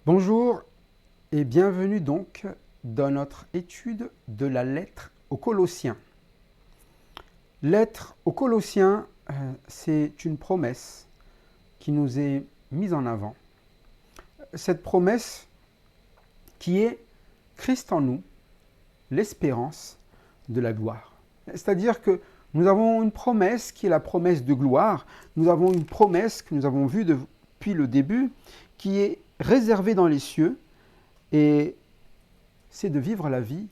Bonjour et bienvenue donc dans notre étude de la lettre aux Colossiens. Lettre aux Colossiens, c'est une promesse qui nous est mise en avant. Cette promesse qui est Christ en nous, l'espérance de la gloire. C'est-à-dire que nous avons une promesse qui est la promesse de gloire. Nous avons une promesse que nous avons vue depuis le début qui est réservée dans les cieux et c'est de vivre la vie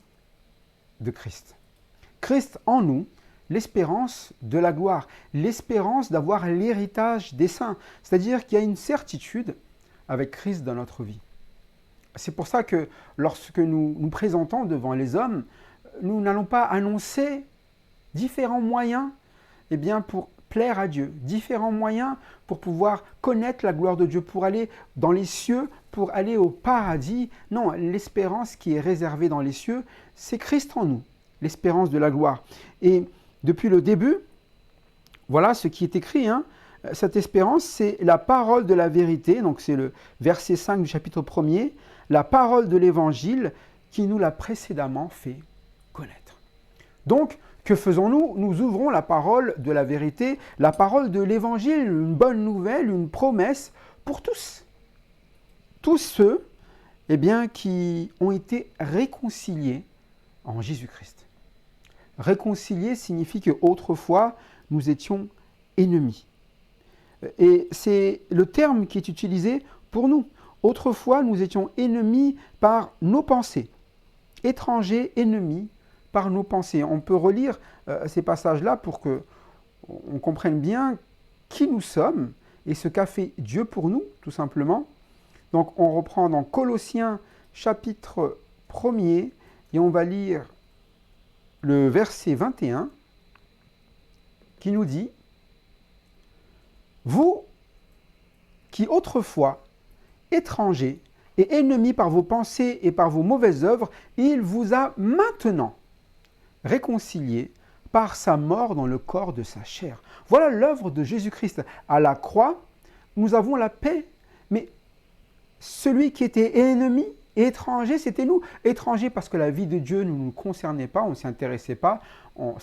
de Christ. Christ en nous, l'espérance de la gloire, l'espérance d'avoir l'héritage des saints. C'est-à-dire qu'il y a une certitude avec Christ dans notre vie. C'est pour ça que lorsque nous nous présentons devant les hommes, nous n'allons pas annoncer différents moyens pour plaire à Dieu, différents moyens pour pouvoir connaître la gloire de Dieu, pour aller dans les cieux, pour aller au paradis. Non, l'espérance qui est réservée dans les cieux, c'est Christ en nous, l'espérance de la gloire. Et depuis le début, voilà ce qui est écrit, cette espérance, c'est la parole de la vérité, donc c'est le verset 5 du chapitre 1er, la parole de l'évangile qui nous l'a précédemment fait connaître. Donc, que faisons-nous? Nous ouvrons la parole de la vérité, la parole de l'évangile, une bonne nouvelle, une promesse pour tous. Tous ceux qui ont été réconciliés en Jésus-Christ. Réconciliés signifie qu'autrefois, nous étions ennemis. Et c'est le terme qui est utilisé pour nous. Autrefois, nous étions ennemis par nos pensées. Étrangers, ennemis par nos pensées. On peut relire ces passages-là pour qu'on comprenne bien qui nous sommes et ce qu'a fait Dieu pour nous, tout simplement. Donc on reprend dans Colossiens chapitre 1er et on va lire le verset 21 qui nous dit « Vous qui autrefois, étrangers et ennemis par vos pensées et par vos mauvaises œuvres, il vous a maintenant réconciliés par sa mort dans le corps de sa chair. » Voilà l'œuvre de Jésus-Christ. À la croix, nous avons la paix. Mais celui qui était ennemi et étranger, c'était nous. Étranger parce que la vie de Dieu ne nous concernait pas, on ne s'y intéressait pas. On ne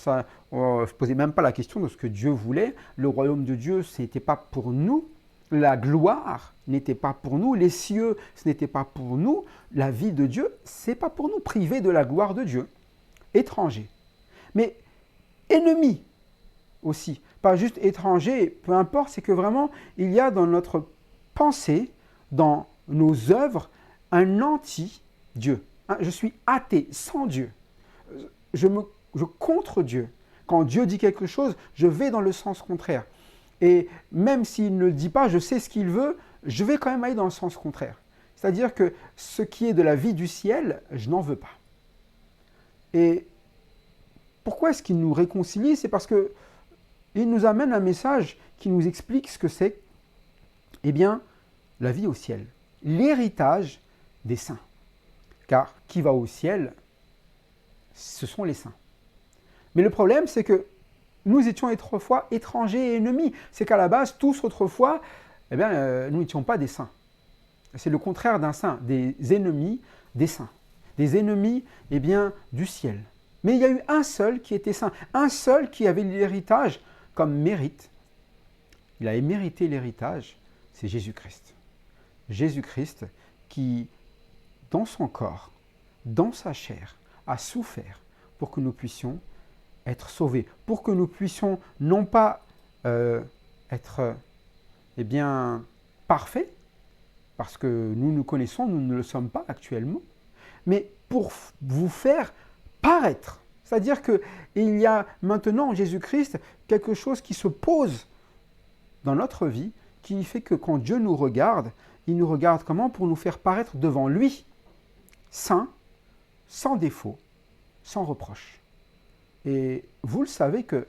se posait même pas la question de ce que Dieu voulait. Le royaume de Dieu, ce n'était pas pour nous. La gloire n'était pas pour nous. Les cieux, ce n'était pas pour nous. La vie de Dieu, ce n'est pas pour nous. Priver de la gloire de Dieu. Étranger. Mais ennemi aussi. Pas juste étranger, peu importe, c'est que vraiment, il y a dans notre pensée, dans nos œuvres, un anti-Dieu. Je suis athée, sans Dieu. Je contre Dieu. Quand Dieu dit quelque chose, je vais dans le sens contraire. Et même s'il ne le dit pas, je sais ce qu'il veut, je vais quand même aller dans le sens contraire. C'est-à-dire que ce qui est de la vie du ciel, je n'en veux pas. Et pourquoi est-ce qu'il nous réconcilie? C'est parce qu'il nous amène un message qui nous explique ce que c'est, la vie au ciel, l'héritage des saints. Car qui va au ciel, ce sont les saints. Mais le problème, c'est que nous étions autrefois étrangers et ennemis. C'est qu'à la base, tous autrefois, nous n'étions pas des saints. C'est le contraire d'un saint, des ennemis des saints. Des ennemis, du ciel. Mais il y a eu un seul qui était saint, un seul qui avait l'héritage comme mérite. Il avait mérité l'héritage, c'est Jésus-Christ. Jésus-Christ qui, dans son corps, dans sa chair, a souffert pour que nous puissions être sauvés, pour que nous puissions non pas être parfaits, parce que nous nous connaissons, nous ne le sommes pas actuellement, mais pour vous faire paraître. C'est-à-dire qu'il y a maintenant en Jésus-Christ quelque chose qui se pose dans notre vie, qui fait que quand Dieu nous regarde, il nous regarde comment? Pour nous faire paraître devant lui, saint, sans défaut, sans reproche. Et vous le savez que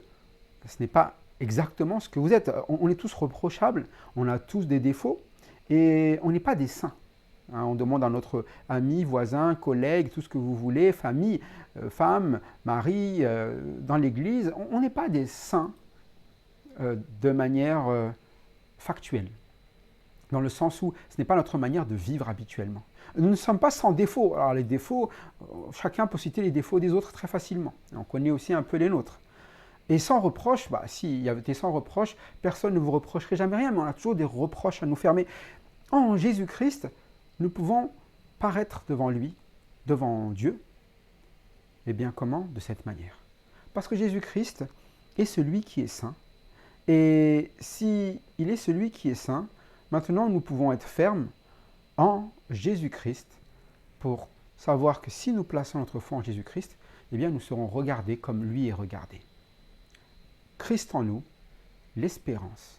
ce n'est pas exactement ce que vous êtes. On est tous reprochables, on a tous des défauts, et on n'est pas des saints. On demande à notre ami, voisin, collègue, tout ce que vous voulez, famille, femme, mari, dans l'église. On n'est pas des saints de manière factuelle. dans le sens où ce n'est pas notre manière de vivre habituellement. Nous ne sommes pas sans défauts. Alors les défauts, chacun peut citer les défauts des autres très facilement. On connaît aussi un peu les nôtres. Et sans reproche, s'il y avait été sans reproche, personne ne vous reprocherait jamais rien, mais on a toujours des reproches à nous faire. Mais en Jésus-Christ, nous pouvons paraître devant lui, devant Dieu. Eh bien comment? De cette manière. Parce que Jésus-Christ est celui qui est saint. Et s'il est celui qui est saint, maintenant nous pouvons être fermes en Jésus-Christ pour savoir que si nous plaçons notre foi en Jésus-Christ, eh bien nous serons regardés comme lui est regardé. Christ en nous, l'espérance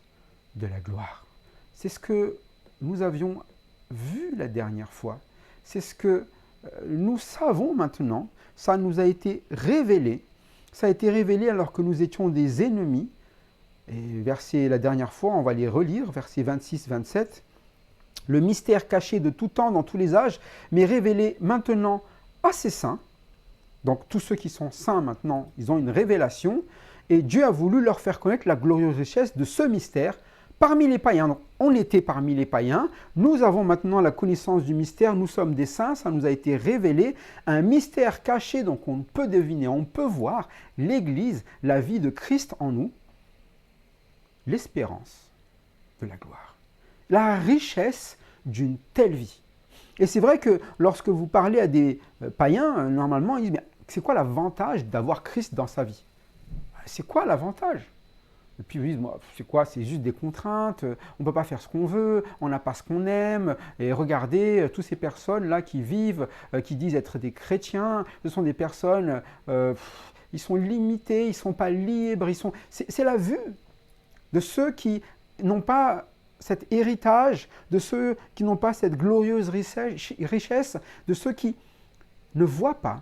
de la gloire. C'est ce que nous avions vu la dernière fois. C'est ce que nous savons maintenant. Ça nous a été révélé. Ça a été révélé alors que nous étions des ennemis. Et la dernière fois, on va les relire, versets 26-27. Le mystère caché de tout temps, dans tous les âges, mais révélé maintenant à ses saints. Donc tous ceux qui sont saints maintenant, ils ont une révélation. Et Dieu a voulu leur faire connaître la glorieuse richesse de ce mystère parmi les païens. Donc, on était parmi les païens. Nous avons maintenant la connaissance du mystère. Nous sommes des saints. Ça nous a été révélé. Un mystère caché, donc on peut deviner, on peut voir l'Église, la vie de Christ en nous, l'espérance de la gloire. La richesse d'une telle vie. Et c'est vrai que lorsque vous parlez à des païens, normalement, ils disent, mais c'est quoi l'avantage d'avoir Christ dans sa vie? C'est quoi l'avantage? Et puis ils disent, c'est quoi? C'est juste des contraintes, on ne peut pas faire ce qu'on veut, on n'a pas ce qu'on aime. Et regardez, toutes ces personnes-là qui vivent, qui disent être des chrétiens, ce sont des personnes, ils sont limités, ils ne sont pas libres. C'est la vue de ceux qui n'ont pas cet héritage, de ceux qui n'ont pas cette glorieuse richesse, de ceux qui ne voient pas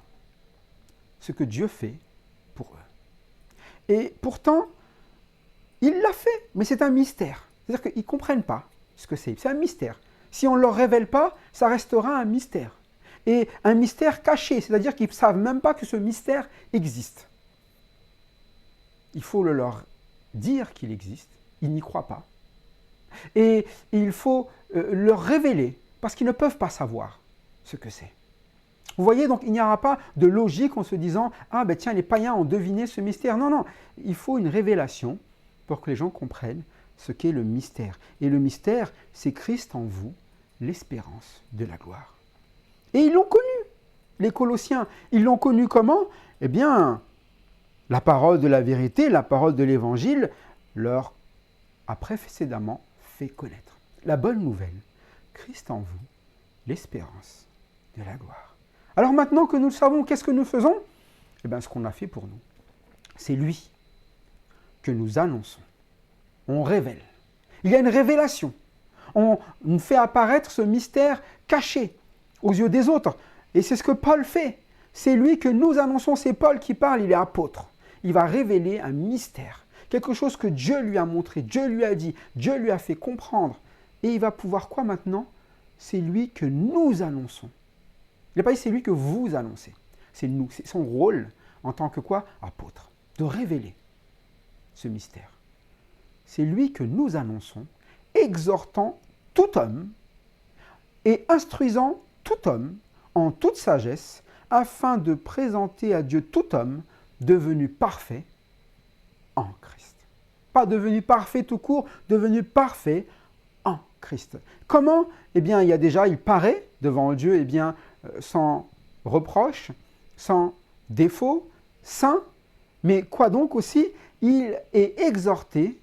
ce que Dieu fait pour eux. Et pourtant, il l'a fait, mais c'est un mystère. C'est-à-dire qu'ils ne comprennent pas ce que c'est. C'est un mystère. Si on ne leur révèle pas, ça restera un mystère. Et un mystère caché, c'est-à-dire qu'ils ne savent même pas que ce mystère existe. Il faut le leur dire qu'il existe, ils n'y croient pas. Et il faut leur révéler, parce qu'ils ne peuvent pas savoir ce que c'est. Vous voyez, donc il n'y aura pas de logique en se disant « Ah ben tiens, les païens ont deviné ce mystère ». Non, non, il faut une révélation pour que les gens comprennent ce qu'est le mystère. Et le mystère, c'est Christ en vous, l'espérance de la gloire. Et ils l'ont connu, les Colossiens. Ils l'ont connu comment? Eh bien, la parole de la vérité, la parole de l'Évangile leur a précédemment fait connaître. La bonne nouvelle, Christ en vous, l'espérance de la gloire. Alors maintenant que nous le savons, qu'est-ce que nous faisons? Eh bien, ce qu'on a fait pour nous, c'est lui que nous annonçons. On révèle. Il y a une révélation. On fait apparaître ce mystère caché aux yeux des autres. Et c'est ce que Paul fait. C'est lui que nous annonçons. C'est Paul qui parle, il est apôtre. Il va révéler un mystère. Quelque chose que Dieu lui a montré, Dieu lui a dit, Dieu lui a fait comprendre. Et il va pouvoir quoi maintenant? C'est lui que nous annonçons. Il n'a pas dit c'est lui que vous annoncez. C'est nous. C'est son rôle en tant que quoi? Apôtre. De révéler ce mystère. C'est lui que nous annonçons, exhortant tout homme et instruisant tout homme en toute sagesse, afin de présenter à Dieu tout homme devenu parfait en Christ. Pas devenu parfait tout court, devenu parfait en Christ. Comment? Eh bien, il paraît devant Dieu, sans reproche, sans défaut, saint, mais quoi donc aussi? Il est exhorté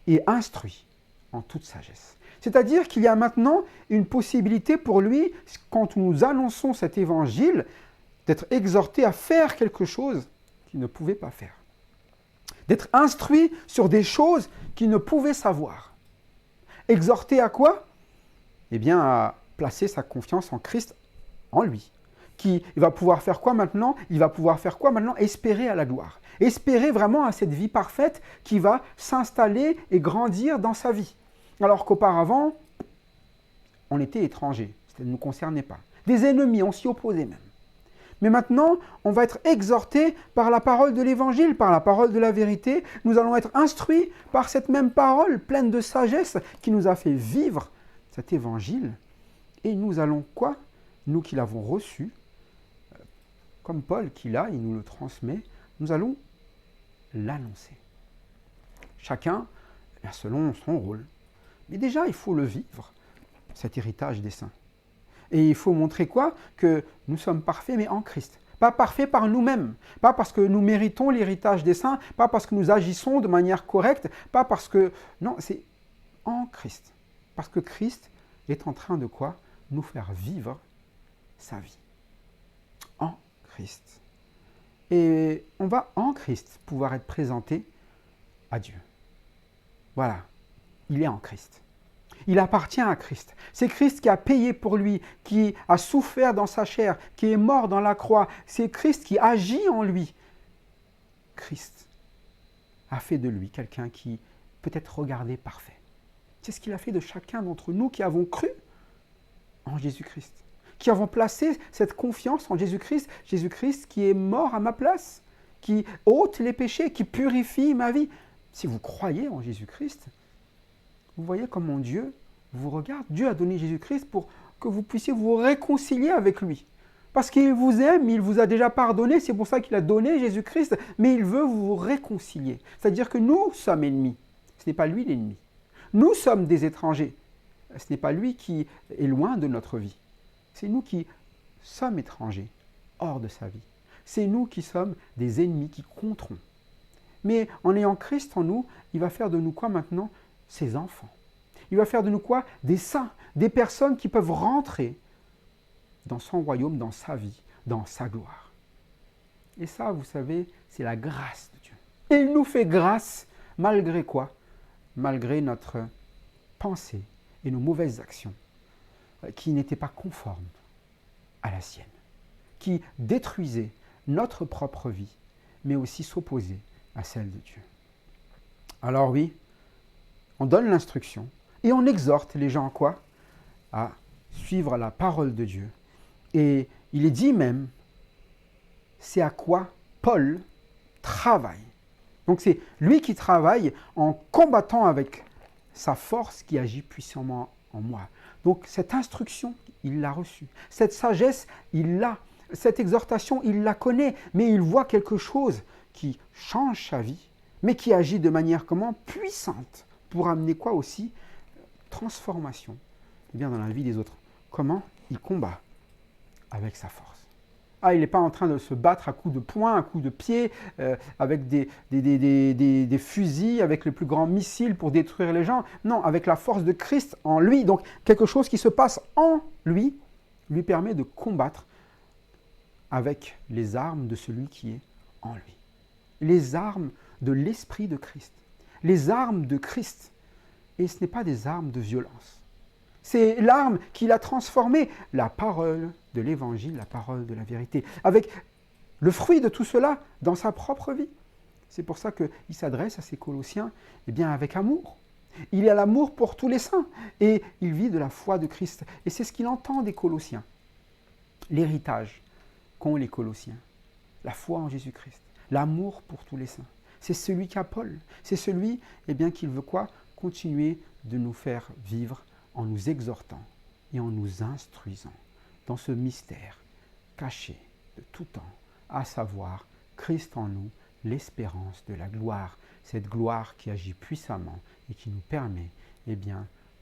et instruit en toute sagesse. C'est-à-dire qu'il y a maintenant une possibilité pour lui, quand nous annonçons cet évangile, d'être exhorté à faire quelque chose qu'il ne pouvait pas faire. D'être instruit sur des choses qu'il ne pouvait savoir. Exhorté à quoi? Eh bien, à placer sa confiance en Christ, en lui. Il va pouvoir faire quoi maintenant? Il va pouvoir faire quoi maintenant? Espérer à la gloire. Espérer vraiment à cette vie parfaite qui va s'installer et grandir dans sa vie. Alors qu'auparavant, on était étrangers, ça ne nous concernait pas. Des ennemis, on s'y opposait même. Mais maintenant, on va être exhortés par la parole de l'Évangile, par la parole de la vérité. Nous allons être instruits par cette même parole pleine de sagesse qui nous a fait vivre cet évangile, et nous allons quoi? Nous qui l'avons reçu, comme Paul qui l'a, il nous le transmet, nous allons l'annoncer. Chacun selon son rôle. Mais déjà, il faut le vivre, cet héritage des saints. Et il faut montrer quoi? Que nous sommes parfaits, mais en Christ. Pas parfaits par nous-mêmes, pas parce que nous méritons l'héritage des saints, pas parce que nous agissons de manière correcte, pas parce que... Non, c'est en Christ. Parce que Christ est en train de quoi? Nous faire vivre sa vie. En Christ. Et on va en Christ pouvoir être présenté à Dieu. Voilà, il est en Christ. Il appartient à Christ. C'est Christ qui a payé pour lui, qui a souffert dans sa chair, qui est mort dans la croix. C'est Christ qui agit en lui. Christ a fait de lui quelqu'un qui peut être regardé parfait. C'est ce qu'il a fait de chacun d'entre nous qui avons cru en Jésus-Christ, qui avons placé cette confiance en Jésus-Christ, Jésus-Christ qui est mort à ma place, qui ôte les péchés, qui purifie ma vie. Si vous croyez en Jésus-Christ, vous voyez comment Dieu vous regarde. Dieu a donné Jésus-Christ pour que vous puissiez vous réconcilier avec lui. Parce qu'il vous aime, il vous a déjà pardonné, c'est pour ça qu'il a donné Jésus-Christ, mais il veut vous réconcilier. C'est-à-dire que nous sommes ennemis, ce n'est pas lui l'ennemi. Nous sommes des étrangers, ce n'est pas lui qui est loin de notre vie. C'est nous qui sommes étrangers, hors de sa vie. C'est nous qui sommes des ennemis qui compteront. Mais en ayant Christ en nous, il va faire de nous quoi maintenant? Ses enfants. Il va faire de nous quoi? Des saints, des personnes qui peuvent rentrer dans son royaume, dans sa vie, dans sa gloire. Et ça, vous savez, c'est la grâce de Dieu. Et il nous fait grâce malgré quoi? Malgré notre pensée et nos mauvaises actions qui n'étaient pas conformes à la sienne, qui détruisaient notre propre vie, mais aussi s'opposaient à celle de Dieu. Alors oui, on donne l'instruction et on exhorte les gens à quoi? À suivre la parole de Dieu. Et il est dit même, c'est à quoi Paul travaille. Donc c'est lui qui travaille en combattant avec sa force qui agit puissamment en moi. Donc cette instruction, il l'a reçue. Cette sagesse, il l'a. Cette exhortation, il la connaît. Mais il voit quelque chose qui change sa vie, mais qui agit de manière comment? Puissante. Pour amener quoi aussi? Transformation. Eh bien, dans la vie des autres. Comment? Il combat avec sa force. Ah, il n'est pas en train de se battre à coups de poing, à coups de pied, avec des fusils, avec les plus grands missiles pour détruire les gens. Non, avec la force de Christ en lui. Donc, quelque chose qui se passe en lui permet de combattre avec les armes de celui qui est en lui. Les armes de l'Esprit de Christ. Les armes de Christ. Et ce n'est pas des armes de violence. C'est l'arme qui l'a transformé, la parole de l'Évangile, la parole de la vérité, avec le fruit de tout cela dans sa propre vie. C'est pour ça qu'il s'adresse à ces Colossiens avec amour. Il a l'amour pour tous les saints et il vit de la foi de Christ. Et c'est ce qu'il entend des Colossiens. L'héritage qu'ont les Colossiens, la foi en Jésus-Christ, l'amour pour tous les saints. C'est celui qu'a Paul. C'est celui qu'il veut quoi? Continuer de nous faire vivre en nous exhortant et en nous instruisant dans ce mystère caché de tout temps, à savoir Christ en nous, l'espérance de la gloire, cette gloire qui agit puissamment et qui nous permet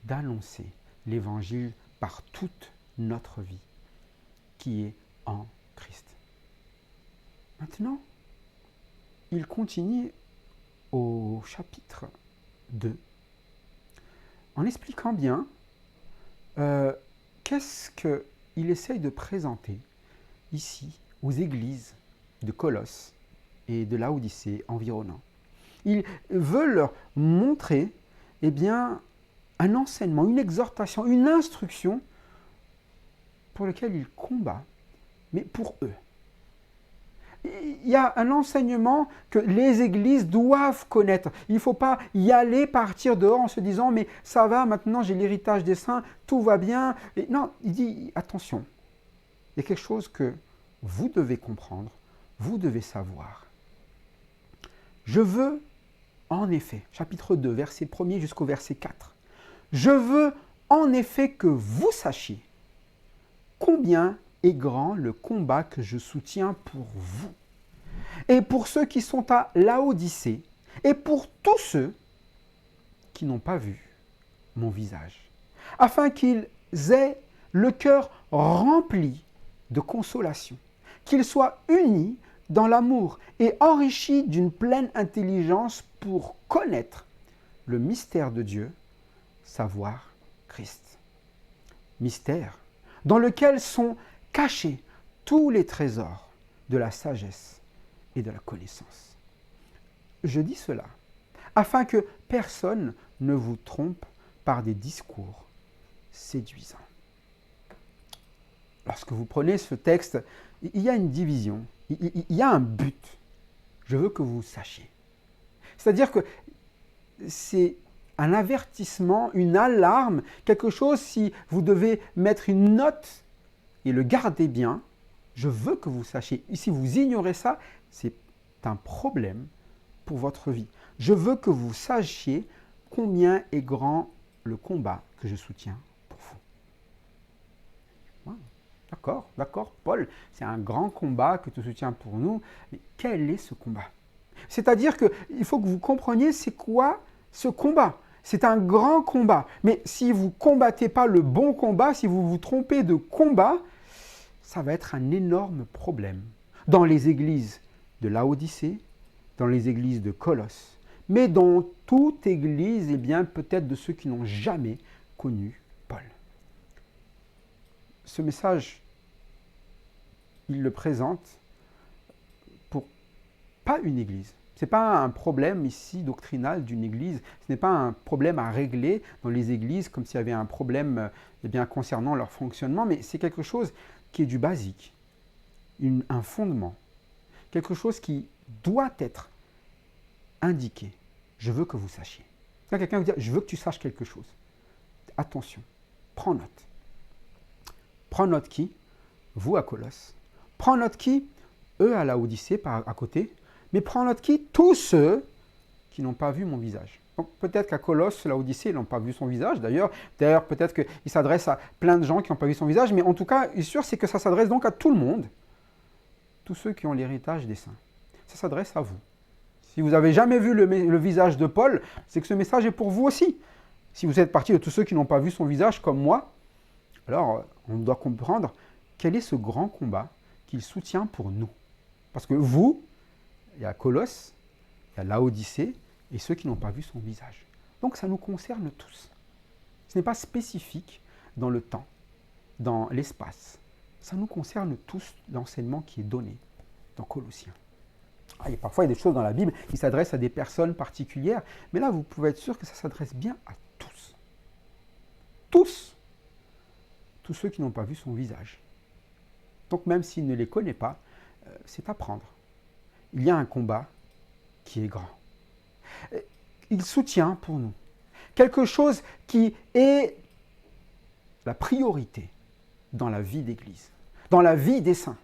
d'annoncer l'Évangile par toute notre vie qui est en Christ. Maintenant, il continue au chapitre 2 en expliquant bien qu'est-ce qu'il essaye de présenter ici aux églises de Colosse et de Laodicée environnant. Il veut leur montrer un enseignement, une exhortation, une instruction pour lequel il combat, mais pour eux. Il y a un enseignement que les églises doivent connaître. Il ne faut pas y aller, partir dehors en se disant « mais ça va, maintenant j'ai l'héritage des saints, tout va bien ». Non, il dit « attention, il y a quelque chose que vous devez comprendre, vous devez savoir. Je veux, en effet, chapitre 2, verset 1er jusqu'au verset 4, je veux en effet que vous sachiez combien est grand le combat que je soutiens pour vous, et pour ceux qui sont à Laodicée, et pour tous ceux qui n'ont pas vu mon visage, afin qu'ils aient le cœur rempli de consolation, qu'ils soient unis dans l'amour et enrichis d'une pleine intelligence pour connaître le mystère de Dieu, savoir Christ. Mystère dans lequel sont cachés tous les trésors de la sagesse et de la connaissance. Je dis cela afin que personne ne vous trompe par des discours séduisants. Lorsque vous prenez ce texte, il y a une division, il y a un but. Je veux que vous sachiez. C'est-à-dire que c'est un avertissement, une alarme, quelque chose, si vous devez mettre une note et le garder bien, je veux que vous sachiez. Et si vous ignorez ça, c'est un problème pour votre vie. Je veux que vous sachiez combien est grand le combat que je soutiens pour vous. D'accord, Paul, c'est un grand combat que tu soutiens pour nous. Mais quel est ce combat? C'est-à-dire qu'il faut que vous compreniez c'est quoi ce combat. C'est un grand combat. Mais si vous ne combattez pas le bon combat, si vous vous trompez de combat, ça va être un énorme problème dans les églises de Laodicée, dans les églises de Colosse, mais dans toute église, eh bien, peut-être de ceux qui n'ont jamais connu Paul. Ce message, il le présente pour pas une église. Ce n'est pas un problème ici doctrinal d'une église, ce n'est pas un problème à régler dans les églises comme s'il y avait un problème eh bien, concernant leur fonctionnement, mais c'est quelque chose qui est du basique, un fondement, quelque chose qui doit être indiqué. Je veux que vous sachiez. Quand quelqu'un vous dit « je veux que tu saches quelque chose », attention, prends note. Prends note qui? Vous à Colosse. Prends note qui? Eux à Laodicée, à côté. Mais prends note qui? Tous ceux qui n'ont pas vu mon visage. Donc peut-être qu'à Colosse, Laodicée, ils n'ont pas vu son visage. D'ailleurs, peut-être qu'il s'adresse à plein de gens qui n'ont pas vu son visage. Mais en tout cas, il est sûr, c'est que ça s'adresse donc à tout le monde. Tous ceux qui ont l'héritage des saints. Ça s'adresse à vous. Si vous n'avez jamais vu le visage de Paul, c'est que ce message est pour vous aussi. Si vous êtes partie de tous ceux qui n'ont pas vu son visage comme moi, alors on doit comprendre quel est ce grand combat qu'il soutient pour nous. Parce que vous, il y a Colosse, il y a Laodicée et ceux qui n'ont pas vu son visage. Donc ça nous concerne tous. Ce n'est pas spécifique dans le temps, dans l'espace. Ça nous concerne tous l'enseignement qui est donné dans Colossiens. Et parfois, il y a des choses dans la Bible qui s'adressent à des personnes particulières, mais là, vous pouvez être sûr que ça s'adresse bien à tous. Tous. Tous ceux qui n'ont pas vu son visage. Donc même s'il ne les connaît pas, c'est à prendre. Il y a un combat qui est grand. Il soutient pour nous quelque chose qui est la priorité dans la vie d'Église, dans la vie des saints.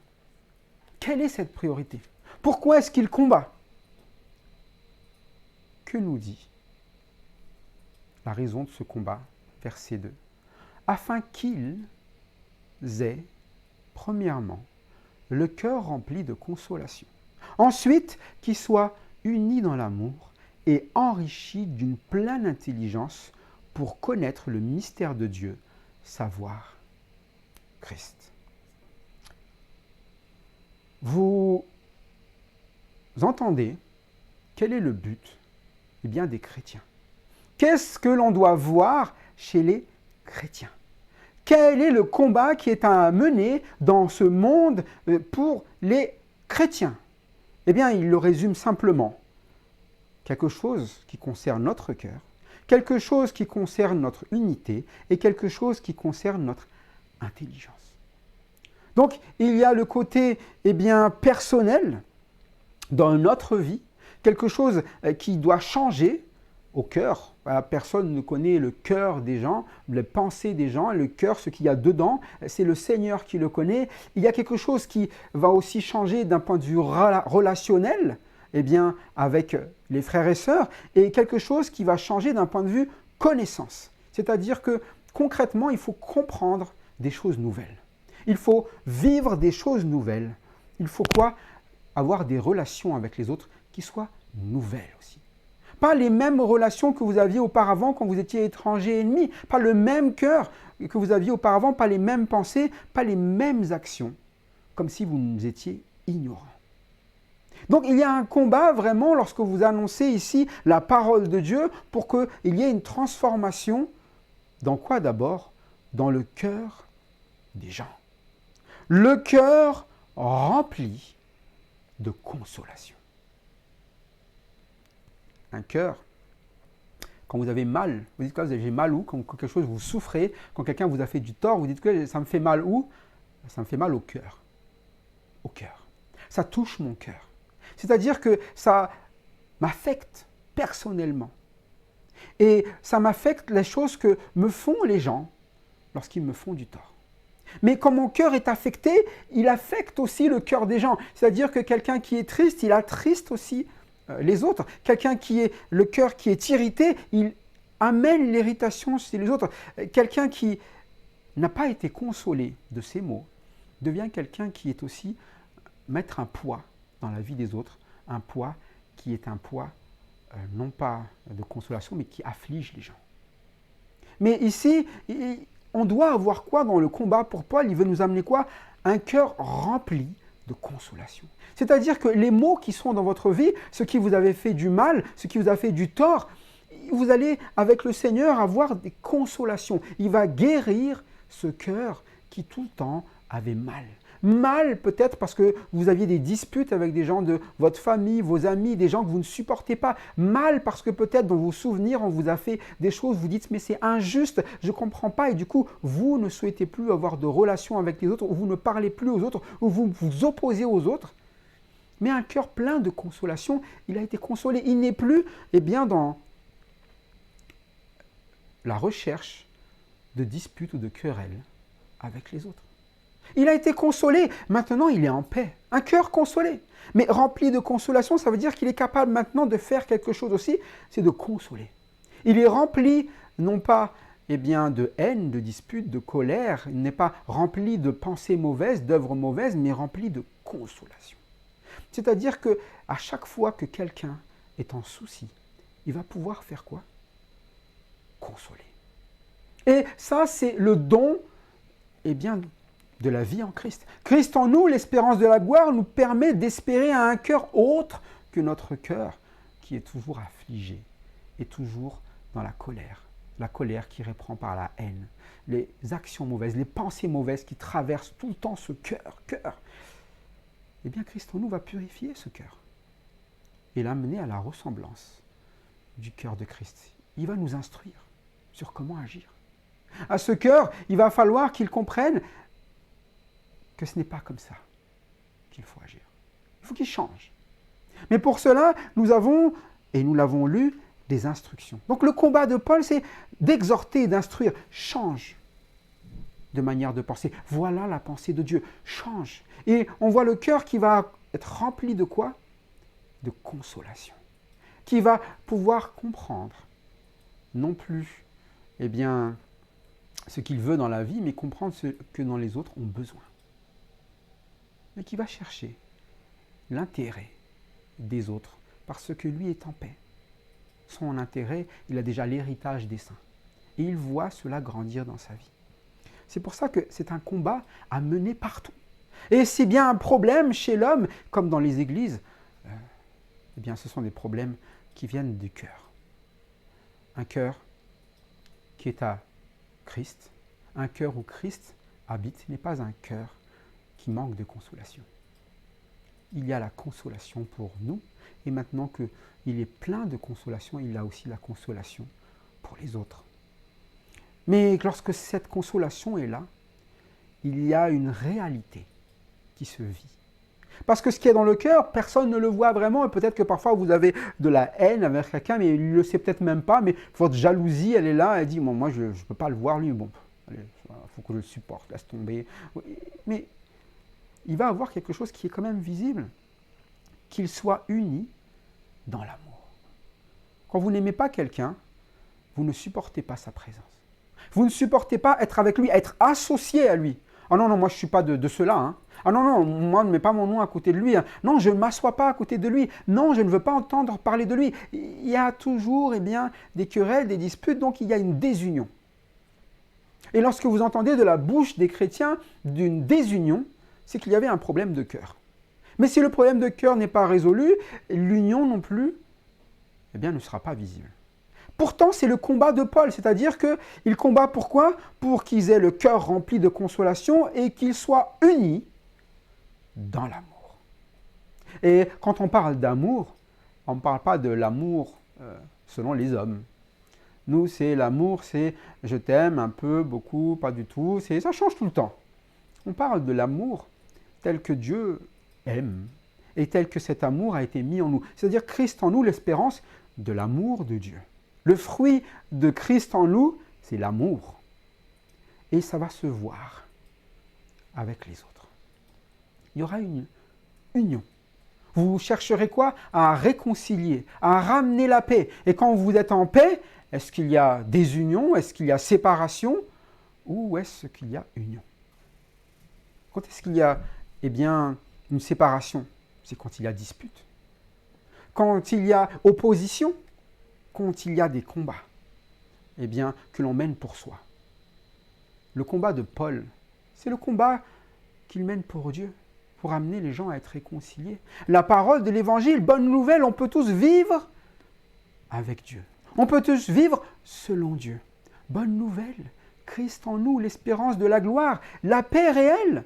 Quelle est cette priorité? Pourquoi est-ce qu'il combat? Que nous dit la raison de ce combat? Verset 2. Afin qu'ils aient, premièrement, le cœur rempli de consolation. Ensuite, qu'ils soient unis dans l'amour et enrichis d'une pleine intelligence pour connaître le mystère de Dieu, savoir Christ. Vous entendez quel est le but des chrétiens? Qu'est-ce que l'on doit voir chez les chrétiens? Quel est le combat qui est à mener dans ce monde pour les chrétiens? Eh bien, il le résume simplement. Quelque chose qui concerne notre cœur, quelque chose qui concerne notre unité et quelque chose qui concerne notre intelligence. Donc, il y a le côté personnel dans notre vie, quelque chose qui doit changer au cœur. Personne ne connaît le cœur des gens, les pensées des gens, le cœur, ce qu'il y a dedans, c'est le Seigneur qui le connaît. Il y a quelque chose qui va aussi changer d'un point de vue relationnel, avec les frères et sœurs, et quelque chose qui va changer d'un point de vue connaissance. C'est-à-dire que concrètement, il faut comprendre des choses nouvelles. Il faut vivre des choses nouvelles. Il faut quoi? Avoir des relations avec les autres qui soient nouvelles aussi. Pas les mêmes relations que vous aviez auparavant quand vous étiez étranger ennemi, pas le même cœur que vous aviez auparavant, pas les mêmes pensées, pas les mêmes actions, comme si vous nous étiez ignorants. Donc il y a un combat vraiment lorsque vous annoncez ici la parole de Dieu pour qu'il y ait une transformation. Dans quoi d'abord? Dans le cœur des gens. Le cœur rempli de consolation. Un cœur, quand vous avez mal, vous dites que j'ai mal où? Quand quelque chose vous souffrez, quand quelqu'un vous a fait du tort, vous dites que ça me fait mal où? Ça me fait mal au cœur. Au cœur. Ça touche mon cœur. C'est-à-dire que ça m'affecte personnellement. Et ça m'affecte les choses que me font les gens lorsqu'ils me font du tort. Mais quand mon cœur est affecté, il affecte aussi le cœur des gens. C'est-à-dire que quelqu'un qui est triste, il attriste aussi les autres. Quelqu'un qui est le cœur qui est irrité, il amène l'irritation chez les autres. Quelqu'un qui n'a pas été consolé de ses maux devient quelqu'un qui est aussi mettre un poids dans la vie des autres, un poids qui est un poids non pas de consolation, mais qui afflige les gens. Mais ici, on doit avoir quoi dans le combat pour Paul? Il veut nous amener quoi? Un cœur rempli de consolation. C'est-à-dire que les maux qui sont dans votre vie, ce qui vous avait fait du mal, ce qui vous a fait du tort, vous allez, avec le Seigneur, avoir des consolations. Il va guérir ce cœur qui tout le temps avait mal. Mal peut-être parce que vous aviez des disputes avec des gens de votre famille, vos amis, des gens que vous ne supportez pas. Mal parce que peut-être dans vos souvenirs, on vous a fait des choses, vous dites mais c'est injuste, je ne comprends pas et du coup vous ne souhaitez plus avoir de relation avec les autres, ou vous ne parlez plus aux autres, ou vous vous opposez aux autres. Mais un cœur plein de consolation, il a été consolé. Il n'est plus dans la recherche de disputes ou de querelles avec les autres. Il a été consolé, maintenant il est en paix. Un cœur consolé. Mais rempli de consolation, ça veut dire qu'il est capable maintenant de faire quelque chose aussi, c'est de consoler. Il est rempli, non pas de haine, de dispute, de colère, il n'est pas rempli de pensées mauvaises, d'œuvres mauvaises, mais rempli de consolation. C'est-à-dire qu'à chaque fois que quelqu'un est en souci, il va pouvoir faire quoi? Consoler. Et ça, c'est le don, de la vie en Christ. Christ en nous, l'espérance de la gloire, nous permet d'espérer à un cœur autre que notre cœur qui est toujours affligé et toujours dans la colère qui reprend par la haine, les actions mauvaises, les pensées mauvaises qui traversent tout le temps ce cœur. Christ en nous va purifier ce cœur et l'amener à la ressemblance du cœur de Christ. Il va nous instruire sur comment agir. À ce cœur, il va falloir qu'il comprenne que ce n'est pas comme ça qu'il faut agir. Il faut qu'il change. Mais pour cela, nous avons, et nous l'avons lu, des instructions. Donc le combat de Paul, c'est d'exhorter et d'instruire. Change de manière de penser. Voilà la pensée de Dieu. Change. Et on voit le cœur qui va être rempli de quoi? De consolation. Qui va pouvoir comprendre, non plus, ce qu'il veut dans la vie, mais comprendre ce que dans les autres ont besoin. Mais qui va chercher l'intérêt des autres parce que lui est en paix. Son intérêt, il a déjà l'héritage des saints. Et il voit cela grandir dans sa vie. C'est pour ça que c'est un combat à mener partout. Et c'est bien un problème chez l'homme, comme dans les églises, ce sont des problèmes qui viennent du cœur. Un cœur qui est à Christ, un cœur où Christ habite, n'est pas un cœur qui manque de consolation. Il y a la consolation pour nous, et maintenant qu'il est plein de consolation, il a aussi la consolation pour les autres. Mais lorsque cette consolation est là, il y a une réalité qui se vit. Parce que ce qui est dans le cœur, personne ne le voit vraiment, et peut-être que parfois vous avez de la haine envers quelqu'un, mais il ne le sait peut-être même pas, mais votre jalousie, elle est là, elle dit, bon, moi je ne peux pas le voir lui, bon, il faut que je le supporte, laisse tomber. Mais il va avoir quelque chose qui est quand même visible, qu'il soit uni dans l'amour. Quand vous n'aimez pas quelqu'un, vous ne supportez pas sa présence. Vous ne supportez pas être avec lui, être associé à lui. Ah non, non, moi je ne suis pas de cela. Hein. Ah non, non, moi ne mets pas mon nom à côté de lui. Hein. Non, je ne m'assois pas à côté de lui. Non, je ne veux pas entendre parler de lui. Il y a toujours des querelles, des disputes, donc il y a une désunion. Et lorsque vous entendez de la bouche des chrétiens d'une désunion, c'est qu'il y avait un problème de cœur. Mais si le problème de cœur n'est pas résolu, l'union non plus, ne sera pas visible. Pourtant, c'est le combat de Paul, c'est-à-dire qu'il combat pourquoi? Pour qu'ils aient le cœur rempli de consolation et qu'ils soient unis dans l'amour. Et quand on parle d'amour, on ne parle pas de l'amour selon les hommes. Nous, c'est l'amour, c'est je t'aime un peu, beaucoup, pas du tout, ça change tout le temps. On parle de l'amour tel que Dieu aime et tel que cet amour a été mis en nous. C'est-à-dire Christ en nous, l'espérance de l'amour de Dieu. Le fruit de Christ en nous, c'est l'amour. Et ça va se voir avec les autres. Il y aura une union. Vous chercherez quoi? À réconcilier, à ramener la paix. Et quand vous êtes en paix, est-ce qu'il y a désunion? Est-ce qu'il y a séparation? Ou est-ce qu'il y a union? Quand est-ce qu'il y a une séparation? C'est quand il y a dispute. Quand il y a opposition, quand il y a des combats, que l'on mène pour soi. Le combat de Paul, c'est le combat qu'il mène pour Dieu, pour amener les gens à être réconciliés. La parole de l'évangile, bonne nouvelle, on peut tous vivre avec Dieu. On peut tous vivre selon Dieu. Bonne nouvelle, Christ en nous, l'espérance de la gloire, la paix réelle.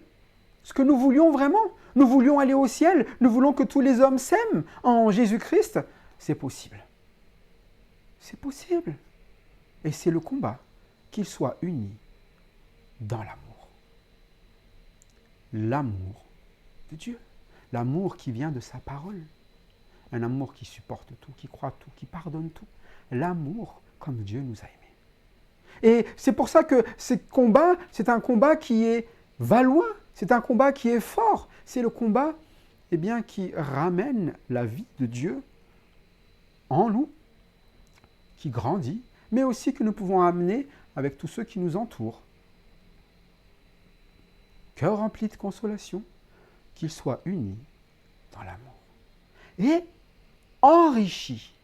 Ce que nous voulions vraiment, nous voulions aller au ciel, nous voulons que tous les hommes s'aiment en Jésus-Christ, c'est possible. C'est possible. Et c'est le combat, qu'ils soient unis dans l'amour. L'amour de Dieu. L'amour qui vient de sa parole. Un amour qui supporte tout, qui croit tout, qui pardonne tout. L'amour comme Dieu nous a aimés. Et c'est pour ça que ce combat, c'est un combat qui est valois, c'est un combat qui est fort. C'est le combat qui ramène la vie de Dieu en nous, qui grandit, mais aussi que nous pouvons amener avec tous ceux qui nous entourent. Cœur rempli de consolation, qu'ils soient unis dans l'amour. Et enrichis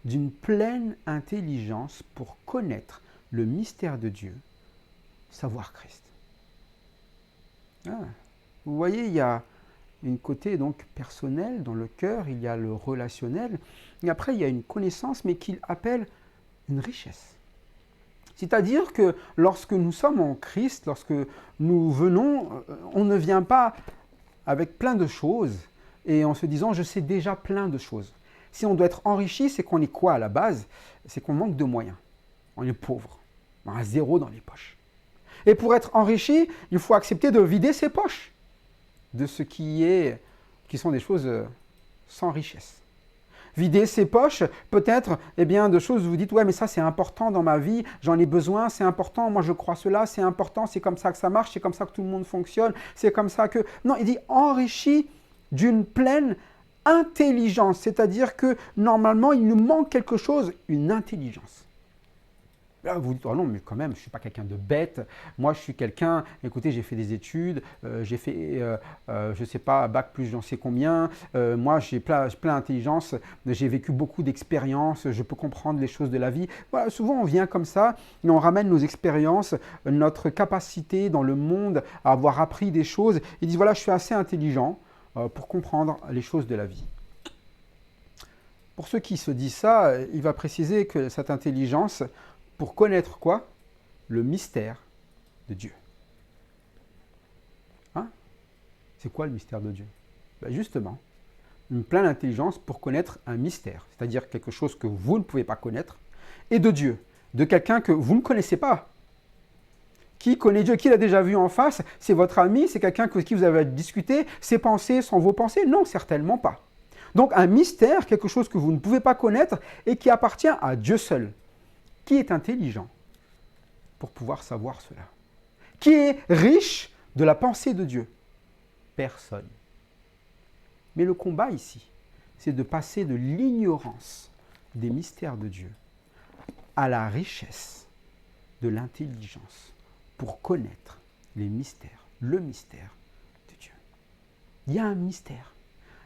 d'une pleine intelligence pour connaître le mystère de Dieu, savoir Christ. Vous voyez, il y a une côté donc personnel dans le cœur, il y a le relationnel, et après il y a une connaissance, mais qu'il appelle une richesse. C'est-à-dire que lorsque nous sommes en Christ, lorsque nous venons, on ne vient pas avec plein de choses et en se disant « je sais déjà plein de choses ». Si on doit être enrichi, c'est qu'on est quoi à la base? C'est qu'on manque de moyens. On est pauvre. On a zéro dans les poches. Et pour être enrichi, il faut accepter de vider ses poches de ce qui sont des choses sans richesse. Vider ses poches, peut-être, de choses où vous dites, ouais, mais ça c'est important dans ma vie, j'en ai besoin, c'est important, moi je crois cela, c'est important, c'est comme ça que ça marche, c'est comme ça que tout le monde fonctionne, c'est comme ça que... Non, il dit enrichi d'une pleine intelligence, c'est-à-dire que normalement il nous manque quelque chose, une intelligence. Là, vous dites, oh non, mais quand même, je ne suis pas quelqu'un de bête. Moi, je suis quelqu'un, écoutez, j'ai fait des études, j'ai fait, je ne sais pas, bac plus j'en sais combien. Moi, j'ai plein d'intelligence, j'ai vécu beaucoup d'expériences, je peux comprendre les choses de la vie. Voilà, souvent, on vient comme ça, et on ramène nos expériences, notre capacité dans le monde à avoir appris des choses. Ils disent, voilà, je suis assez intelligent pour comprendre les choses de la vie. Pour ceux qui se disent ça, il va préciser que cette intelligence, pour connaître quoi? Le mystère de Dieu. Hein? C'est quoi le mystère de Dieu? Justement, une pleine intelligence pour connaître un mystère, c'est-à-dire quelque chose que vous ne pouvez pas connaître, et de Dieu, de quelqu'un que vous ne connaissez pas. Qui connaît Dieu? Qui l'a déjà vu en face? C'est votre ami? C'est quelqu'un avec qui vous avez discuté? Ses pensées sont vos pensées? Non, certainement pas. Donc un mystère, quelque chose que vous ne pouvez pas connaître et qui appartient à Dieu seul. Qui est intelligent pour pouvoir savoir cela? Qui est riche de la pensée de Dieu? Personne. Mais le combat ici, c'est de passer de l'ignorance des mystères de Dieu à la richesse de l'intelligence pour connaître les mystères, le mystère de Dieu. Il y a un mystère.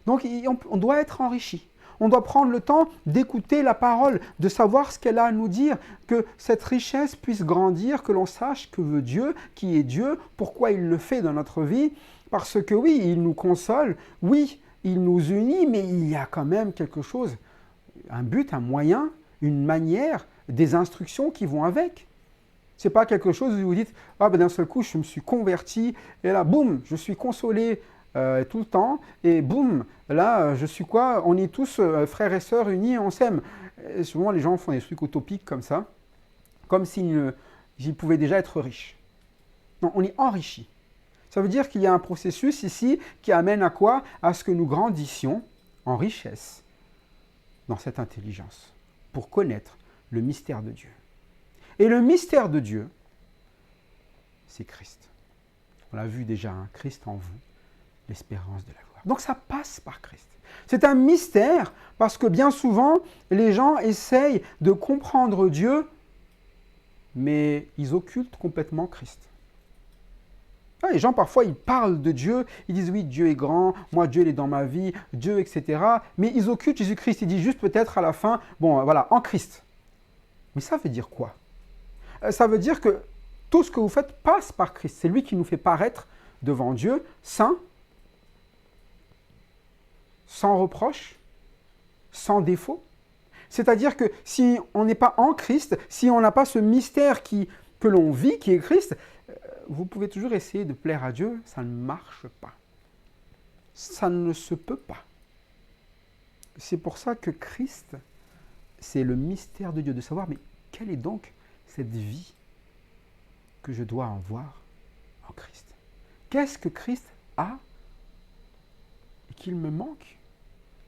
Donc on doit être enrichi. On doit prendre le temps d'écouter la parole, de savoir ce qu'elle a à nous dire, que cette richesse puisse grandir, que l'on sache que veut Dieu, qui est Dieu, pourquoi il le fait dans notre vie. Parce que oui, il nous console, oui, il nous unit, mais il y a quand même quelque chose, un but, un moyen, une manière, des instructions qui vont avec. Ce n'est pas quelque chose où vous dites « Ah ben d'un seul coup, je me suis converti, et là, boum, je suis consolé tout le temps, et boum, là, je suis quoi? On est tous frères et sœurs unis, on s'aime. » Souvent, les gens font des trucs utopiques comme ça, comme s'ils pouvaient déjà être riches. Non, on est enrichi. Ça veut dire qu'il y a un processus ici qui amène à quoi? À ce que nous grandissions en richesse dans cette intelligence, pour connaître le mystère de Dieu. Et le mystère de Dieu, c'est Christ. On l'a vu déjà, hein, Christ en vous, l'espérance de la gloire. Donc ça passe par Christ. C'est un mystère parce que bien souvent, les gens essayent de comprendre Dieu, mais ils occultent complètement Christ. Les gens, parfois, ils parlent de Dieu, ils disent oui, Dieu est grand, moi, Dieu, il est dans ma vie, Dieu, etc. Mais ils occultent Jésus-Christ. Ils disent juste peut-être à la fin, bon, voilà, en Christ. Mais ça veut dire quoi? Ça veut dire que tout ce que vous faites passe par Christ. C'est lui qui nous fait paraître devant Dieu, saint, sans reproche, sans défaut. C'est-à-dire que si on n'est pas en Christ, si on n'a pas ce mystère que l'on vit, qui est Christ, vous pouvez toujours essayer de plaire à Dieu, ça ne marche pas. Ça ne se peut pas. C'est pour ça que Christ, c'est le mystère de Dieu, de savoir, mais quelle est donc cette vie que je dois avoir en Christ? Qu'est-ce que Christ a et qu'il me manque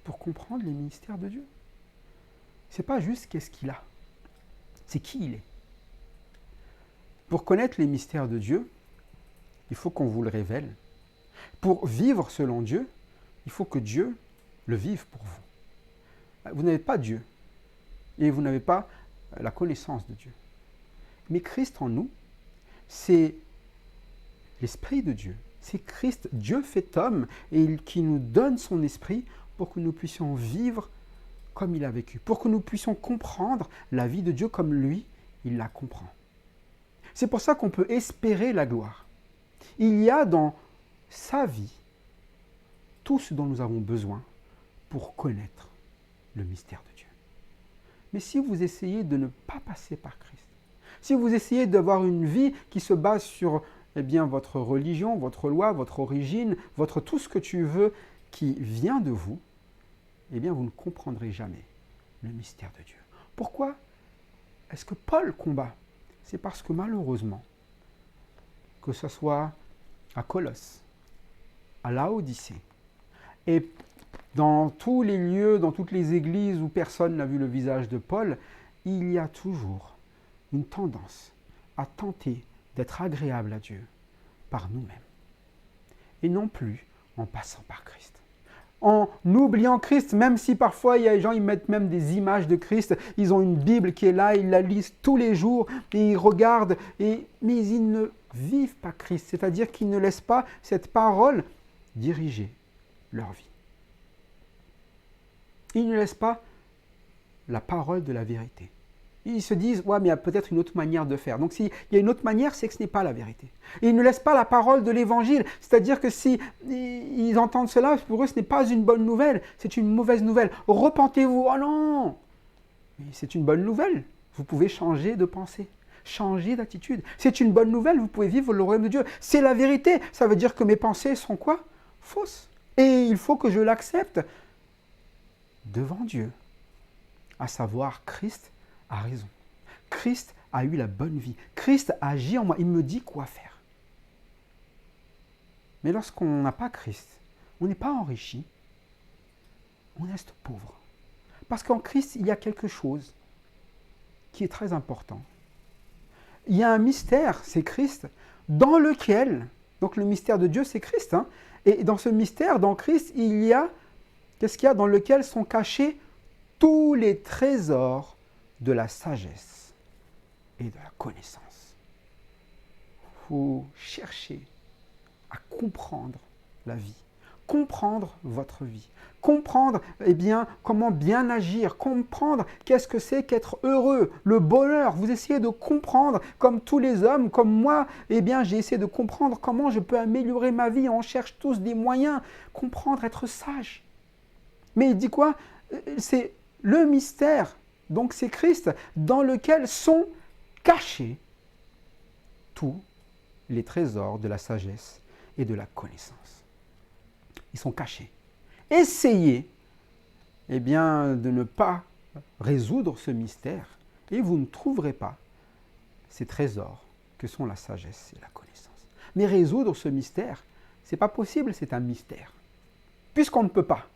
pour comprendre les mystères de Dieu? Ce n'est pas juste qu'est-ce qu'il a, c'est qui il est. Pour connaître les mystères de Dieu, il faut qu'on vous le révèle. Pour vivre selon Dieu, il faut que Dieu le vive pour vous. Vous n'avez pas Dieu et vous n'avez pas la connaissance de Dieu. Mais Christ en nous, c'est l'Esprit de Dieu. C'est Christ, Dieu fait homme, et qui nous donne son esprit pour que nous puissions vivre comme il a vécu, pour que nous puissions comprendre la vie de Dieu comme lui, il la comprend. C'est pour ça qu'on peut espérer la gloire. Il y a dans sa vie tout ce dont nous avons besoin pour connaître le mystère de Dieu. Mais si vous essayez de ne pas passer par Christ, si vous essayez d'avoir une vie qui se base sur votre religion, votre loi, votre origine, votre tout ce que tu veux qui vient de vous, vous ne comprendrez jamais le mystère de Dieu. Pourquoi est-ce que Paul combat? C'est parce que malheureusement, que ce soit à Colosse, à Laodicée, et dans tous les lieux, dans toutes les églises où personne n'a vu le visage de Paul, il y a toujours une tendance à tenter d'être agréable à Dieu par nous-mêmes, et non plus en passant par Christ. En oubliant Christ, même si parfois il y a des gens, ils mettent même des images de Christ, ils ont une Bible qui est là, ils la lisent tous les jours, et ils regardent, mais ils ne vivent pas Christ, c'est-à-dire qu'ils ne laissent pas cette parole diriger leur vie. Ils ne laissent pas la parole de la vérité. Ils se disent, ouais, mais il y a peut-être une autre manière de faire. Donc s'il y a une autre manière, c'est que ce n'est pas la vérité. Et ils ne laissent pas la parole de l'évangile. C'est-à-dire que si ils entendent cela, pour eux, ce n'est pas une bonne nouvelle, c'est une mauvaise nouvelle. Repentez-vous, oh non! Mais c'est une bonne nouvelle. Vous pouvez changer de pensée, changer d'attitude. C'est une bonne nouvelle, vous pouvez vivre le royaume de Dieu. C'est la vérité. Ça veut dire que mes pensées sont quoi? Fausses. Et il faut que je l'accepte devant Dieu. À savoir, Christ a raison. Christ a eu la bonne vie. Christ agit en moi. Il me dit quoi faire. Mais lorsqu'on n'a pas Christ, on n'est pas enrichi, on reste pauvre. Parce qu'en Christ, il y a quelque chose qui est très important. Il y a un mystère, c'est Christ, dans lequel, donc le mystère de Dieu, c'est Christ, hein, et dans ce mystère, dans Christ, il y a, qu'est-ce qu'il y a? Dans lequel sont cachés tous les trésors de la sagesse et de la connaissance. vous cherchez à comprendre la vie, comprendre votre vie, comprendre comment bien agir, comprendre qu'est-ce que c'est qu'être heureux, le bonheur. Vous essayez de comprendre, comme tous les hommes, comme moi, j'ai essayé de comprendre comment je peux améliorer ma vie. On cherche tous des moyens, comprendre, être sage. Mais il dit quoi? C'est le mystère, donc c'est Christ, dans lequel sont cachés tous les trésors de la sagesse et de la connaissance. Ils sont cachés. Essayez de ne pas résoudre ce mystère et vous ne trouverez pas ces trésors que sont la sagesse et la connaissance. Mais résoudre ce mystère, ce n'est pas possible, c'est un mystère. Puisqu'on ne peut pas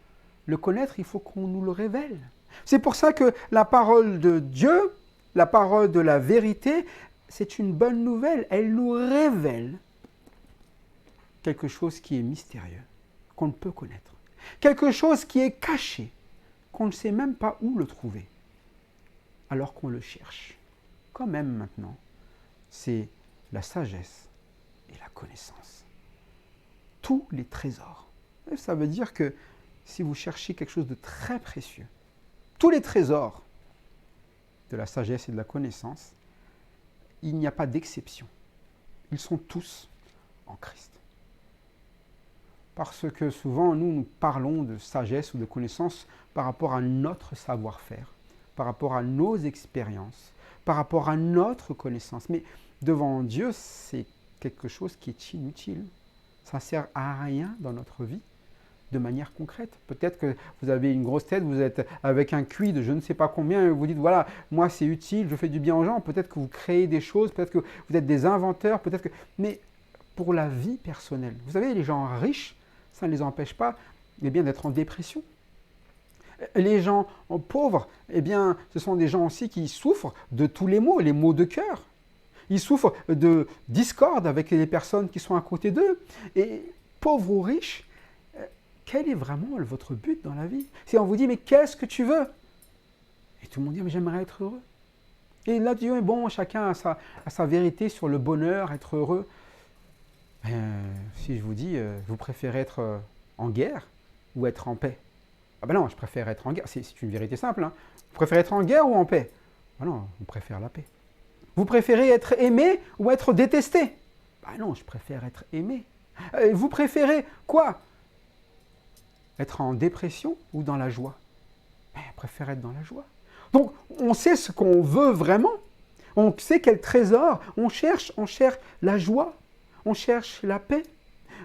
le connaître, il faut qu'on nous le révèle. C'est pour ça que la parole de Dieu, la parole de la vérité, c'est une bonne nouvelle. Elle nous révèle quelque chose qui est mystérieux, qu'on ne peut connaître. Quelque chose qui est caché, qu'on ne sait même pas où le trouver, alors qu'on le cherche. Quand même maintenant, c'est la sagesse et la connaissance. Tous les trésors. Et ça veut dire que si vous cherchez quelque chose de très précieux, tous les trésors de la sagesse et de la connaissance, il n'y a pas d'exception. Ils sont tous en Christ. Parce que souvent, nous parlons de sagesse ou de connaissance par rapport à notre savoir-faire, par rapport à nos expériences, par rapport à notre connaissance. Mais devant Dieu, c'est quelque chose qui est inutile. Ça ne sert à rien dans notre vie de manière concrète. Peut-être que vous avez une grosse tête, vous êtes avec un QI de je ne sais pas combien, et vous dites, voilà, moi c'est utile, je fais du bien aux gens. Peut-être que vous créez des choses, peut-être que vous êtes des inventeurs, peut-être que... Mais pour la vie personnelle, vous savez, les gens riches, ça ne les empêche pas d'être en dépression. Les gens pauvres, ce sont des gens aussi qui souffrent de tous les maux de cœur. Ils souffrent de discorde avec les personnes qui sont à côté d'eux. Et pauvres ou riches, quel est vraiment votre but dans la vie? Si on vous dit, mais qu'est-ce que tu veux? Et tout le monde dit, mais j'aimerais être heureux. Et là, tu dis, bon, chacun a sa vérité sur le bonheur, être heureux. Si je vous dis, vous préférez être en guerre ou être en paix? Ah ben non, je préfère être en guerre. C'est une vérité simple. Hein. Vous préférez être en guerre ou en paix? Ah non, on préfère la paix. Vous préférez être aimé ou être détesté? Ah non, je préfère être aimé. Vous préférez quoi? Être en dépression ou dans la joie? Je préfère être dans la joie. Donc, on sait ce qu'on veut vraiment. On sait quel trésor. On cherche la joie. On cherche la paix.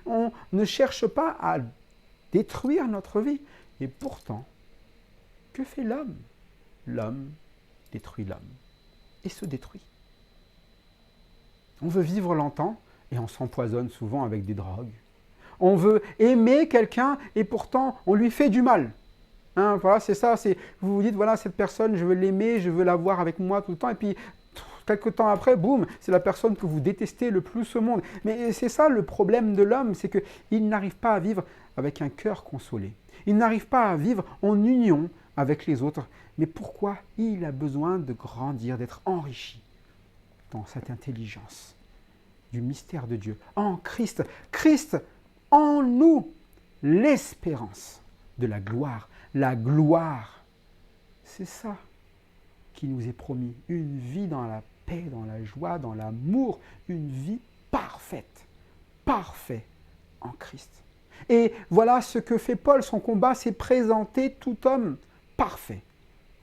On ne cherche pas à détruire notre vie. Et pourtant, que fait l'homme? L'homme détruit l'homme et se détruit. On veut vivre longtemps et on s'empoisonne souvent avec des drogues. On veut aimer quelqu'un et pourtant on lui fait du mal. Hein, voilà, c'est ça. Vous vous dites, voilà, cette personne, je veux l'aimer, je veux l'avoir avec moi tout le temps. Et puis, quelques temps après, boum, c'est la personne que vous détestez le plus au monde. Mais c'est ça le problème de l'homme, c'est qu'il n'arrive pas à vivre avec un cœur consolé. Il n'arrive pas à vivre en union avec les autres. Mais pourquoi? Il a besoin de grandir, d'être enrichi dans cette intelligence du mystère de Dieu. En Christ. Christ en nous, l'espérance de la gloire. La gloire, c'est ça qui nous est promis. Une vie dans la paix, dans la joie, dans l'amour. Une vie parfaite. Parfait en Christ. Et voilà ce que fait Paul. Son combat, c'est présenter tout homme parfait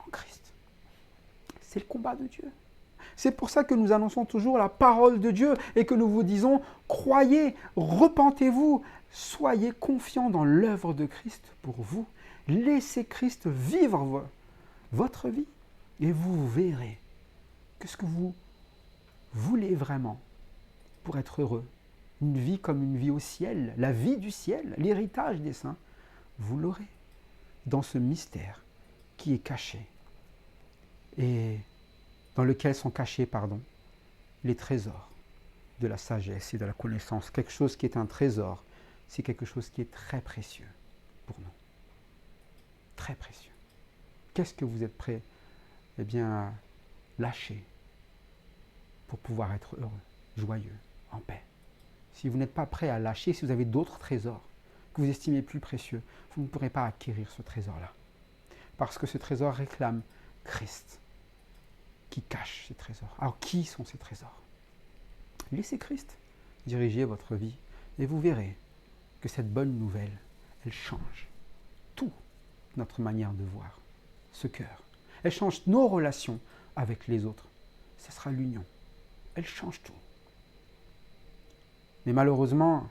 en Christ. C'est le combat de Dieu. C'est pour ça que nous annonçons toujours la parole de Dieu et que nous vous disons, croyez, repentez-vous, soyez confiants dans l'œuvre de Christ pour vous. Laissez Christ vivre votre vie et vous verrez que ce que vous voulez vraiment pour être heureux, une vie comme une vie au ciel, la vie du ciel, l'héritage des saints, vous l'aurez dans ce mystère qui est caché et dans lequel sont cachés, les trésors de la sagesse et de la connaissance. Quelque chose qui est un trésor, c'est quelque chose qui est très précieux pour nous. Très précieux. Qu'est-ce que vous êtes prêt à lâcher pour pouvoir être heureux, joyeux en paix. Si vous n'êtes pas prêt à lâcher, si vous avez d'autres trésors que vous estimez plus précieux, vous ne pourrez pas acquérir ce trésor-là. Parce que ce trésor réclame Christ, qui cache ces trésors. Alors, qui sont ces trésors? Laissez Christ diriger votre vie et vous verrez que cette bonne nouvelle, elle change toute notre manière de voir ce cœur. Elle change nos relations avec les autres. Ce sera l'union. Elle change tout. Mais malheureusement,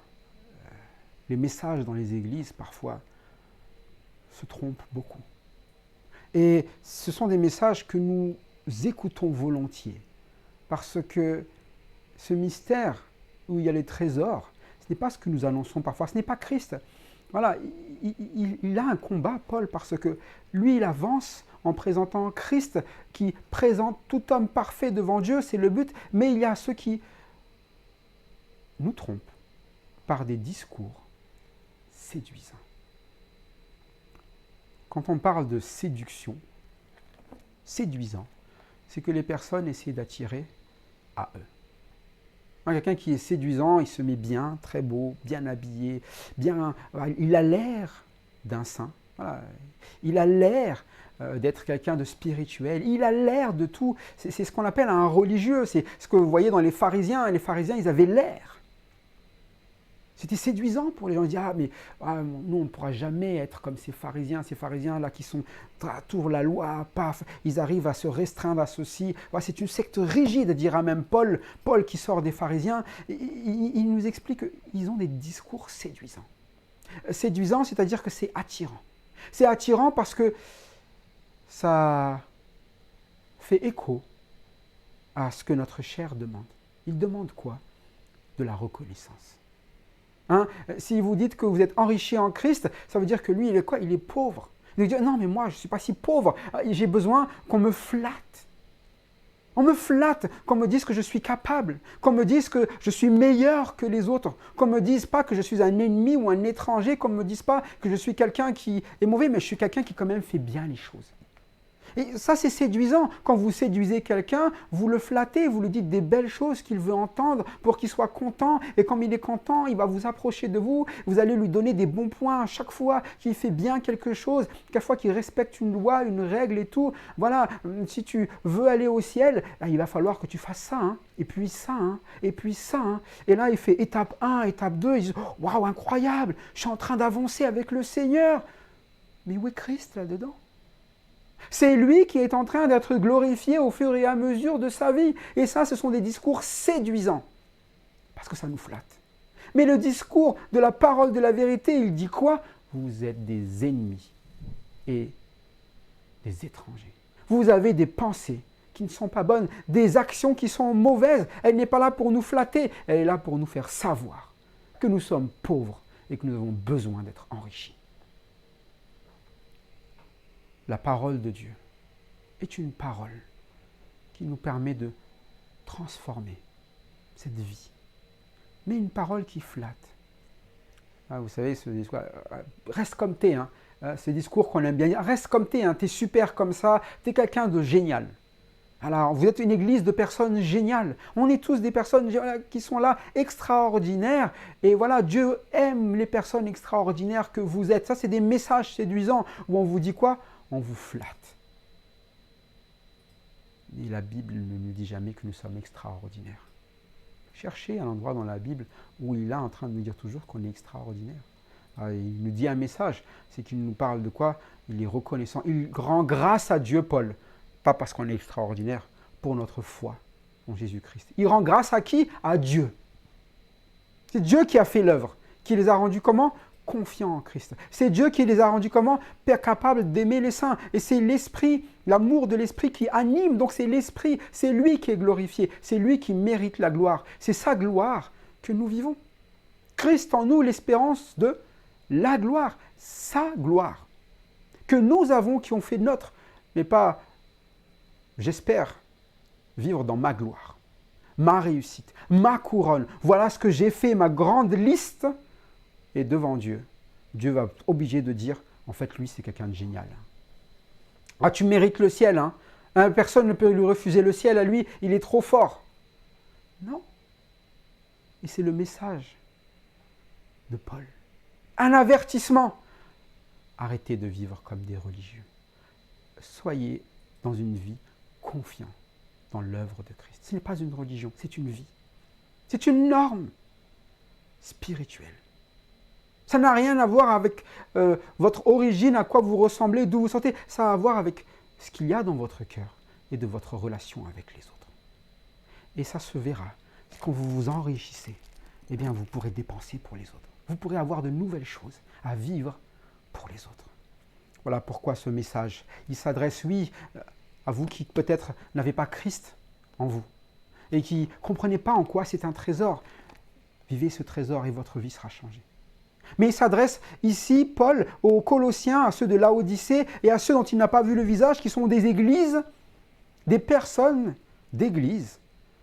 les messages dans les églises, parfois, se trompent beaucoup. Et ce sont des messages que nous écoutons volontiers. Parce que ce mystère où il y a les trésors, ce n'est pas ce que nous annonçons parfois, ce n'est pas Christ. Voilà, il a un combat, Paul, parce que lui, il avance en présentant Christ qui présente tout homme parfait devant Dieu, c'est le but, mais il y a ceux qui nous trompent par des discours séduisants. Quand on parle de séduction, séduisant, c'est que les personnes essaient d'attirer à eux. Quelqu'un qui est séduisant, il se met bien, très beau, bien habillé, bien, il a l'air d'un saint, voilà. Il a l'air d'être quelqu'un de spirituel, il a l'air de tout, c'est ce qu'on appelle un religieux, c'est ce que vous voyez dans les pharisiens, et les pharisiens, ils avaient l'air. C'était séduisant pour les gens. Ils disaient, nous, on ne pourra jamais être comme ces pharisiens-là qui sont tour la loi, paf, ils arrivent à se restreindre à ceci. C'est une secte rigide, dira même Paul qui sort des pharisiens. Il nous explique qu'ils ont des discours séduisants. Séduisant, c'est-à-dire que c'est attirant. C'est attirant parce que ça fait écho à ce que notre chair demande. Il demande quoi? De la reconnaissance. Si vous dites que vous êtes enrichi en Christ, ça veut dire que lui, il est quoi? Il est pauvre. Il dit, non, mais moi, je ne suis pas si pauvre. J'ai besoin qu'on me flatte. On me flatte, qu'on me dise que je suis capable, qu'on me dise que je suis meilleur que les autres, qu'on ne me dise pas que je suis un ennemi ou un étranger, qu'on ne me dise pas que je suis quelqu'un qui est mauvais, mais je suis quelqu'un qui quand même fait bien les choses. Et ça, c'est séduisant. Quand vous séduisez quelqu'un, vous le flattez, vous lui dites des belles choses qu'il veut entendre pour qu'il soit content. Et comme il est content, il va vous approcher de vous. Vous allez lui donner des bons points à chaque fois qu'il fait bien quelque chose, chaque fois qu'il respecte une loi, une règle et tout. Voilà, si tu veux aller au ciel, il va falloir que tu fasses ça, et puis ça, et puis ça. Et là, il fait étape 1, étape 2. Il dit, waouh, incroyable, je suis en train d'avancer avec le Seigneur. Mais où est Christ là-dedans? C'est lui qui est en train d'être glorifié au fur et à mesure de sa vie. Et ça, ce sont des discours séduisants. Parce que ça nous flatte. Mais le discours de la parole de la vérité, il dit quoi? Vous êtes des ennemis et des étrangers. Vous avez des pensées qui ne sont pas bonnes, des actions qui sont mauvaises. Elle n'est pas là pour nous flatter, elle est là pour nous faire savoir que nous sommes pauvres et que nous avons besoin d'être enrichis. La parole de Dieu est une parole qui nous permet de transformer cette vie. Mais une parole qui flatte. Vous savez, ce discours, reste comme t'es, ce discours qu'on aime bien dire, reste comme t'es, t'es super comme ça, t'es quelqu'un de génial. Alors, vous êtes une église de personnes géniales. On est tous des personnes qui sont là, extraordinaires. Et voilà, Dieu aime les personnes extraordinaires que vous êtes. Ça, c'est des messages séduisants où on vous dit quoi? On vous flatte. Et la Bible ne nous dit jamais que nous sommes extraordinaires. Cherchez un endroit dans la Bible où il est en train de nous dire toujours qu'on est extraordinaire. Il nous dit un message, c'est qu'il nous parle de quoi? Il est reconnaissant. Il rend grâce à Dieu, Paul. Pas parce qu'on est extraordinaire, pour notre foi en Jésus-Christ. Il rend grâce à qui? À Dieu. C'est Dieu qui a fait l'œuvre, qui les a rendus comment? Confiants en Christ. C'est Dieu qui les a rendus comment? Capables d'aimer les saints. Et c'est l'Esprit, l'amour de l'Esprit qui anime. Donc c'est l'Esprit, c'est lui qui est glorifié. C'est lui qui mérite la gloire. C'est sa gloire que nous vivons. Christ en nous, l'espérance de la gloire. Sa gloire. Que nous avons, qui ont fait notre. Mais pas, j'espère, vivre dans ma gloire. Ma réussite, ma couronne. Voilà ce que j'ai fait, ma grande liste. Et devant Dieu, Dieu va être obligé de dire, en fait, lui, c'est quelqu'un de génial. Ah, tu mérites le ciel, Personne ne peut lui refuser le ciel à lui, il est trop fort. Non. Et c'est le message de Paul. Un avertissement. Arrêtez de vivre comme des religieux. Soyez dans une vie confiante dans l'œuvre de Christ. Ce n'est pas une religion, c'est une vie. C'est une norme spirituelle. Ça n'a rien à voir avec votre origine, à quoi vous ressemblez, d'où vous sortez. Ça a à voir avec ce qu'il y a dans votre cœur et de votre relation avec les autres. Et ça se verra. Quand vous vous enrichissez, eh bien vous pourrez dépenser pour les autres. Vous pourrez avoir de nouvelles choses à vivre pour les autres. Voilà pourquoi ce message, il s'adresse, oui, à vous qui peut-être n'avez pas Christ en vous et qui ne comprenez pas en quoi c'est un trésor. Vivez ce trésor et votre vie sera changée. Mais il s'adresse ici, Paul, aux Colossiens, à ceux de Laodicée et à ceux dont il n'a pas vu le visage, qui sont des églises, des personnes d'église.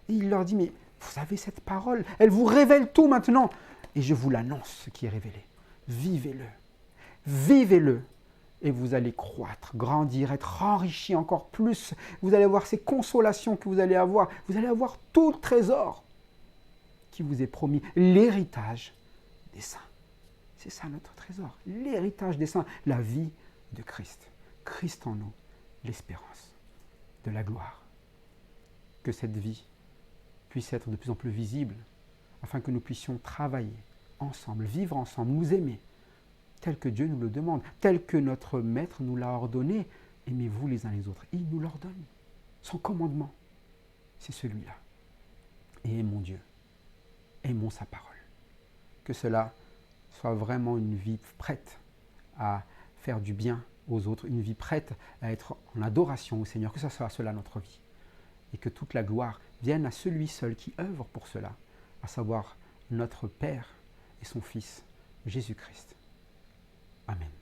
Et il leur dit, mais vous avez cette parole, elle vous révèle tout maintenant. Et je vous l'annonce, ce qui est révélé. Vivez-le. Vivez-le. Et vous allez croître, grandir, être enrichi encore plus. Vous allez avoir ces consolations que vous allez avoir. Vous allez avoir tout le trésor qui vous est promis. L'héritage des saints. C'est ça notre trésor. L'héritage des saints. La vie de Christ. Christ en nous. L'espérance de la gloire. Que cette vie puisse être de plus en plus visible afin que nous puissions travailler ensemble, vivre ensemble, nous aimer tel que Dieu nous le demande, tel que notre Maître nous l'a ordonné. Aimez-vous les uns les autres. Il nous l'ordonne. Son commandement, c'est celui-là. Et aimons Dieu. Aimons sa parole. Que cela soit vraiment une vie prête à faire du bien aux autres, une vie prête à être en adoration au Seigneur, que ce soit cela notre vie. Et que toute la gloire vienne à celui seul qui œuvre pour cela, à savoir notre Père et son Fils, Jésus-Christ. Amen.